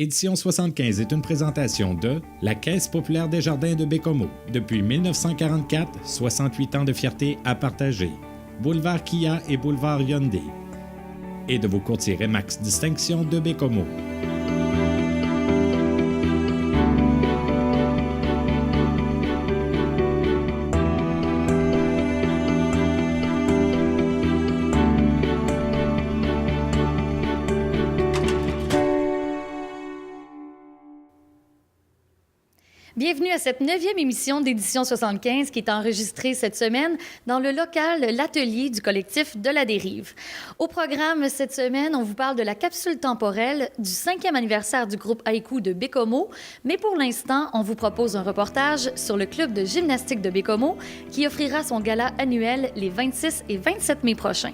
Édition 75 est une présentation de la Caisse populaire des jardins de Bécomo. Depuis 1944, 68 ans de fierté à partager. Boulevard Kia et Boulevard Hyundai. Et de vos courtiers Remax Distinction de Bécomo. Bienvenue à cette 9e émission d'Édition 75 qui est enregistrée cette semaine dans le local L'Atelier du collectif De la Dérive. Au programme cette semaine, on vous parle de la capsule temporelle du 5e anniversaire du groupe Haïku de Bécomo, mais pour l'instant, on vous propose un reportage sur le club de gymnastique de Bécomo qui offrira son gala annuel les 26 et 27 mai prochains.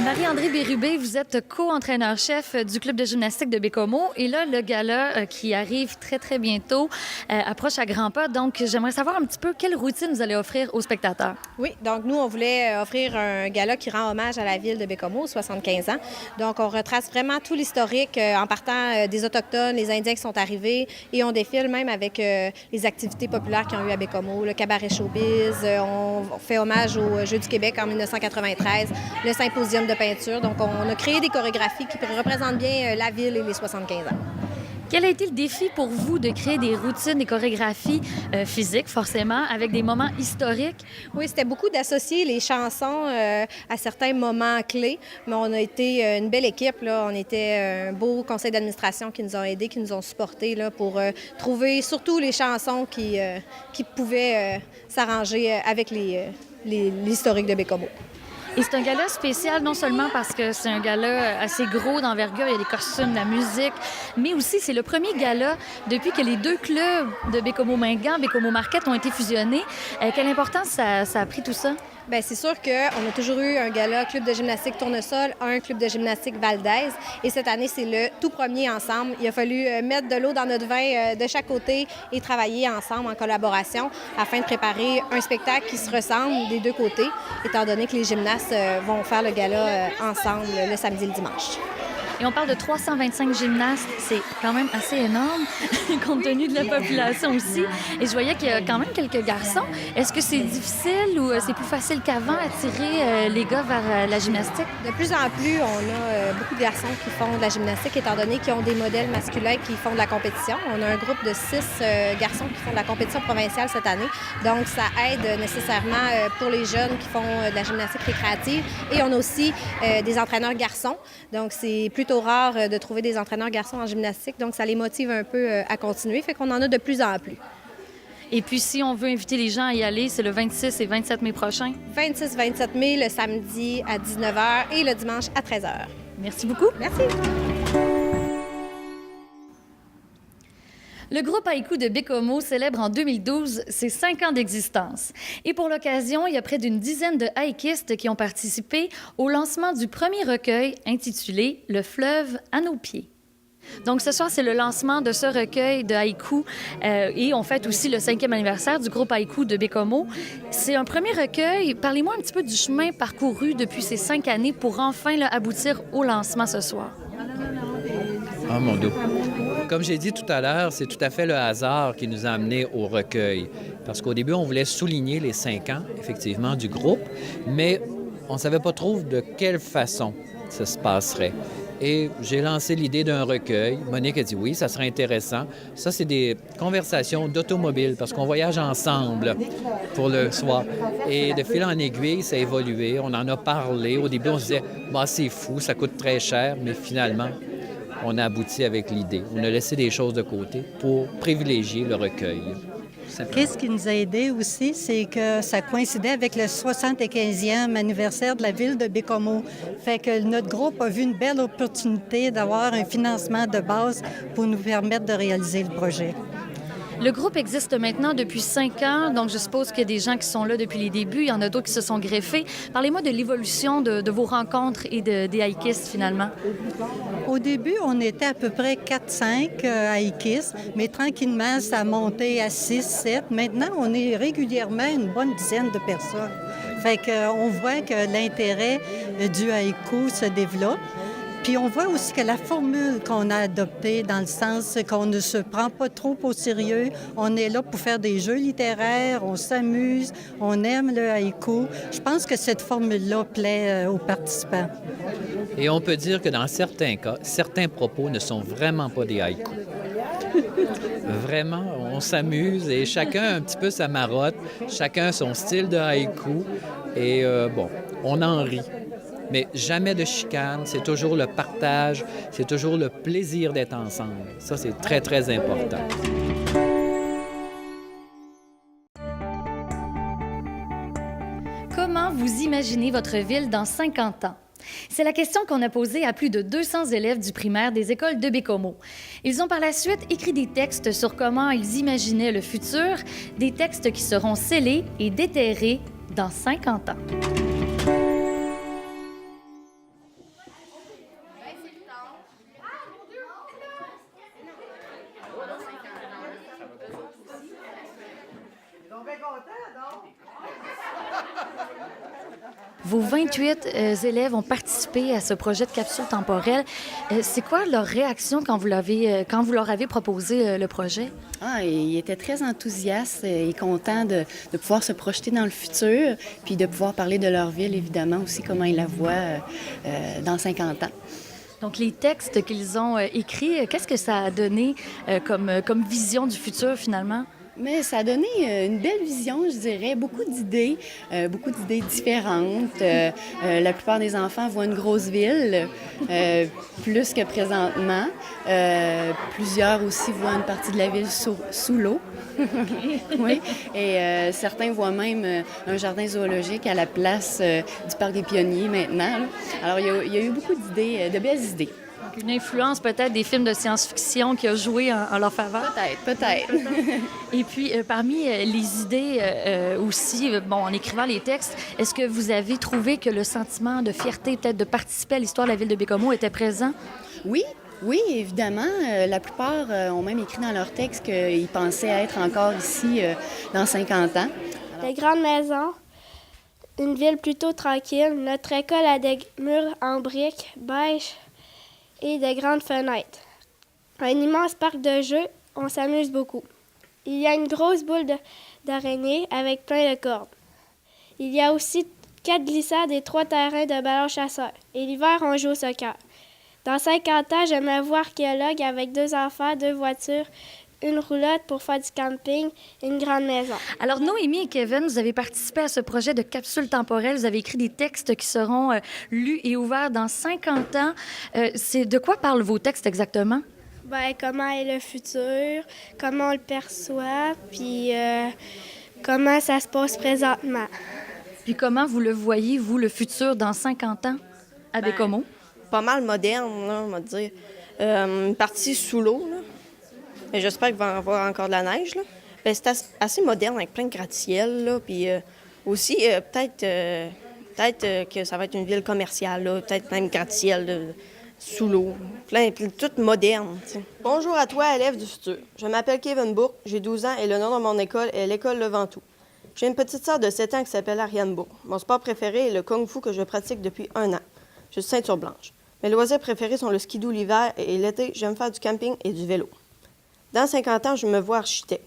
Marie-André Bérubé, vous êtes co-entraîneur-chef du club de gymnastique de Bécomo. Et là, le gala qui arrive très, très bientôt approche à grands pas. Donc, j'aimerais savoir un petit peu quelle routine vous allez offrir aux spectateurs. Oui, donc nous, on voulait offrir un gala qui rend hommage à la ville de Bécomo, 75 ans. Donc, on retrace vraiment tout l'historique en partant des Autochtones, les Indiens qui sont arrivés et on défile même avec les activités populaires qu'ils ont eu à Bécomo, le cabaret showbiz, on fait hommage aux Jeux du Québec en 1993, le symposium de peinture. Donc, on a créé des chorégraphies qui représentent bien la ville et les 75 ans. Quel a été le défi pour vous de créer des routines, des chorégraphies physiques, forcément, avec des moments historiques? Oui, c'était beaucoup d'associer les chansons à certains moments clés, mais on a été une belle équipe, là. On était un beau conseil d'administration qui nous ont aidés, qui nous ont supportés là, pour trouver surtout les chansons qui pouvaient s'arranger avec l'historique de Bécomo. Et c'est un gala spécial non seulement parce que c'est un gala assez gros d'envergure, il y a des costumes, la musique, mais aussi c'est le premier gala depuis que les deux clubs de Bécomo-Mingan, Bécomo-Marquette ont été fusionnés. Quelle importance ça a pris tout ça? Bien, c'est sûr qu'on a toujours eu un gala club de gymnastique Tournesol, un club de gymnastique Val d'Aise. Et cette année, c'est le tout premier ensemble. Il a fallu mettre de l'eau dans notre vin de chaque côté et travailler ensemble en collaboration afin de préparer un spectacle qui se ressemble des deux côtés, étant donné que les gymnastes vont faire le gala ensemble le samedi et le dimanche. Et on parle de 325 gymnastes. C'est quand même assez énorme, compte tenu de la population aussi. Et je voyais qu'il y a quand même quelques garçons. Est-ce que c'est difficile ou c'est plus facile qu'avant attirer les gars vers la gymnastique? De plus en plus, on a beaucoup de garçons qui font de la gymnastique, étant donné qu'ils ont des modèles masculins qui font de la compétition. On a un groupe de 6 garçons qui font de la compétition provinciale cette année. Donc, ça aide nécessairement pour les jeunes qui font de la gymnastique récréative. Et on a aussi des entraîneurs garçons. Donc, c'est plutôt rare de trouver des entraîneurs garçons en gymnastique, donc ça les motive un peu à continuer, fait qu'on en a de plus en plus. Et puis, si on veut inviter les gens à y aller, c'est le 26 et 27 mai prochain? 26-27 mai, le samedi à 19h et le dimanche à 13h. Merci beaucoup. Merci. Le groupe Haïku de Bécomo célèbre en 2012 ses 5 ans d'existence. Et pour l'occasion, il y a près d'une dizaine de haïkistes qui ont participé au lancement du premier recueil intitulé « Le fleuve à nos pieds ». Donc, ce soir, c'est le lancement de ce recueil de haïku et on fête aussi le 5e anniversaire du groupe Haïku de Bécomo. C'est un premier recueil. Parlez-moi un petit peu du chemin parcouru depuis ces 5 années pour enfin aboutir au lancement ce soir. Ah, mon Dieu! Comme j'ai dit tout à l'heure, c'est tout à fait le hasard qui nous a amenés au recueil. Parce qu'au début, on voulait souligner les 5 ans, effectivement, du groupe, mais on ne savait pas trop de quelle façon ça se passerait. Et j'ai lancé l'idée d'un recueil. Monique a dit oui, ça serait intéressant. Ça, c'est des conversations d'automobile parce qu'on voyage ensemble pour le soir. Et de fil en aiguille, ça a évolué. On en a parlé. Au début, on se disait bah, c'est fou, ça coûte très cher, mais finalement, on a abouti avec l'idée. On a laissé des choses de côté pour privilégier le recueil. Qu'est-ce qui nous a aidés aussi, c'est que ça coïncidait avec le 75e anniversaire de la ville de Bécomo. Fait que notre groupe a vu une belle opportunité d'avoir un financement de base pour nous permettre de réaliser le projet. Le groupe existe maintenant depuis 5 ans, donc je suppose qu'il y a des gens qui sont là depuis les débuts, il y en a d'autres qui se sont greffés. Parlez-moi de l'évolution de vos rencontres et des haïkistes, finalement. Au début, on était à peu près 4-5 haïkistes, mais tranquillement, ça a monté à 6-7. Maintenant, on est régulièrement une bonne dizaine de personnes. Fait qu'on voit que l'intérêt du haïku se développe. Puis on voit aussi que la formule qu'on a adoptée, dans le sens qu'on ne se prend pas trop au sérieux, on est là pour faire des jeux littéraires, on s'amuse, on aime le haïku. Je pense que cette formule-là plaît aux participants. Et on peut dire que dans certains cas, certains propos ne sont vraiment pas des haïkus. Vraiment, on s'amuse et chacun a un petit peu sa marotte, chacun son style de haïku et on en rit. Mais jamais de chicane, c'est toujours le partage, c'est toujours le plaisir d'être ensemble. Ça, c'est très, très important. Comment vous imaginez votre ville dans 50 ans? C'est la question qu'on a posée à plus de 200 élèves du primaire des écoles de Baie-Comeau. Ils ont par la suite écrit des textes sur comment ils imaginaient le futur, des textes qui seront scellés et déterrés dans 50 ans. Vos 28 élèves ont participé à ce projet de capsule temporelle. C'est quoi leur réaction quand vous leur avez proposé le projet? Ils étaient très enthousiastes et contents de pouvoir se projeter dans le futur, puis de pouvoir parler de leur ville, évidemment, aussi comment ils la voient dans 50 ans. Donc, les textes qu'ils ont écrits, qu'est-ce que ça a donné comme vision du futur, finalement? Mais ça a donné une belle vision, je dirais, beaucoup d'idées différentes. La plupart des enfants voient une grosse ville, plus que présentement. Plusieurs aussi voient une partie de la ville sous l'eau. Oui. Et certains voient même un jardin zoologique à la place du Parc des Pionniers maintenant. Là. Alors, il y a eu beaucoup d'idées, de belles idées. Une influence peut-être des films de science-fiction qui a joué en leur faveur? Peut-être. Et puis, parmi les idées aussi, en écrivant les textes, est-ce que vous avez trouvé que le sentiment de fierté, peut-être de participer à l'histoire de la ville de Baie-Comeau était présent? Oui, évidemment. La plupart ont même écrit dans leurs textes qu'ils pensaient être encore ici dans 50 ans. Des grandes maisons, une ville plutôt tranquille. Notre école a des murs en briques beige et de grandes fenêtres. Un immense parc de jeux, on s'amuse beaucoup. Il y a une grosse boule d'araignée avec plein de cordes. Il y a aussi 4 glissades et 3 terrains de ballons chasseurs. Et l'hiver, on joue au soccer. Dans 50 ans, je me vois archéologue avec 2 enfants, 2 voitures, une roulotte pour faire du camping et une grande maison. Alors, Noémie et Kevin, vous avez participé à ce projet de capsule temporelle. Vous avez écrit des textes qui seront lus et ouverts dans 50 ans. De quoi parlent vos textes exactement? Comment est le futur, comment on le perçoit, puis comment ça se passe présentement. Puis comment vous le voyez, vous, le futur dans 50 ans à Baie-Comeau? Pas mal moderne, là, on va dire. Une partie sous l'eau, là. Mais j'espère qu'il va y avoir encore de la neige, là. C'est assez moderne avec plein de gratte-ciel, là. Puis aussi, peut-être que ça va être une ville commerciale, là. Peut-être même gratte-ciel sous l'eau. Toute moderne, t'sais. Bonjour à toi, élève du futur. Je m'appelle Kevin Bourque, j'ai 12 ans et le nom de mon école est l'école Le Ventoux. J'ai une petite sœur de 7 ans qui s'appelle Ariane Bourque. Mon sport préféré est le kung-fu que je pratique depuis 1 an. Je suis ceinture blanche. Mes loisirs préférés sont le skidoo l'hiver et l'été, j'aime faire du camping et du vélo. Dans 50 ans, je me vois architecte.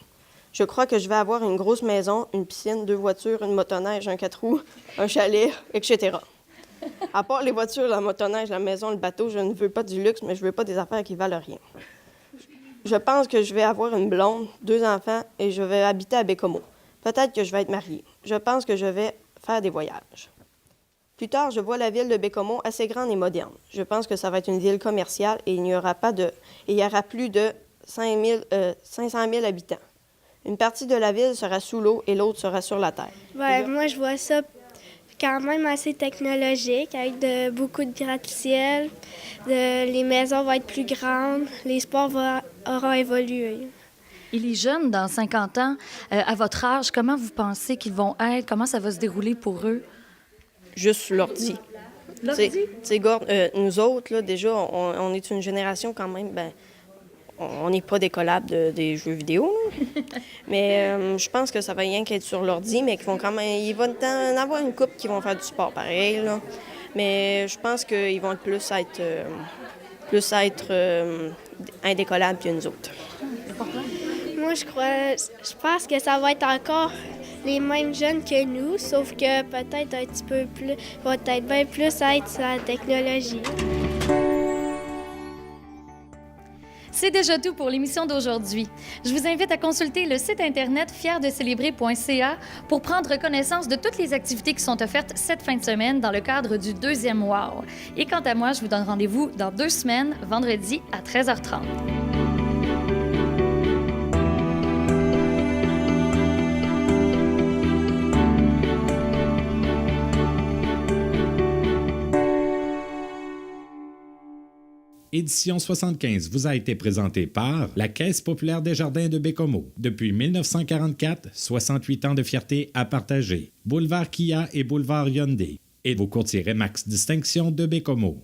Je crois que je vais avoir une grosse maison, une piscine, 2 voitures, une motoneige, un 4 roues, un chalet, etc. À part les voitures, la motoneige, la maison, le bateau, je ne veux pas du luxe, mais je veux pas des affaires qui valent rien. Je pense que je vais avoir une blonde, 2 enfants et je vais habiter à Baie-Comeau. Peut-être que je vais être mariée. Je pense que je vais faire des voyages. Plus tard, je vois la ville de Baie-Comeau assez grande et moderne. Je pense que ça va être une ville commerciale et il y aura plus de 500 000 habitants. Une partie de la ville sera sous l'eau et l'autre sera sur la terre. Moi, je vois ça quand même assez technologique, avec beaucoup de gratte-ciel. Les maisons vont être plus grandes, les sports auront évolué. Et les jeunes, dans 50 ans, à votre âge, comment vous pensez qu'ils vont être? Comment ça va se dérouler pour eux? Juste l'ordi. L'ordi? Nous autres, là, déjà, on est une génération quand même, on n'est pas décollable des jeux vidéo. Mais je pense que ça va rien qu'être sur l'ordi, mais qu'ils vont quand même, il va en avoir une couple qui vont faire du sport pareil. Là. Mais je pense qu'ils vont plus être indécollables que nous autres. Moi, je pense que ça va être encore les mêmes jeunes que nous, sauf que peut-être un petit peu plus, va peut-être bien plus être sur la technologie. C'est déjà tout pour l'émission d'aujourd'hui. Je vous invite à consulter le site internet fierdecélébrer.ca pour prendre connaissance de toutes les activités qui sont offertes cette fin de semaine dans le cadre du 2e Wow. Et quant à moi, je vous donne rendez-vous dans 2 semaines, vendredi à 13h30. Édition 75 vous a été présentée par la Caisse populaire des jardins de Bécomo. Depuis 1944, 68 ans de fierté à partager. Boulevard Kia et Boulevard Hyundai. Et vos courtiers Remax Distinction de Bécomo.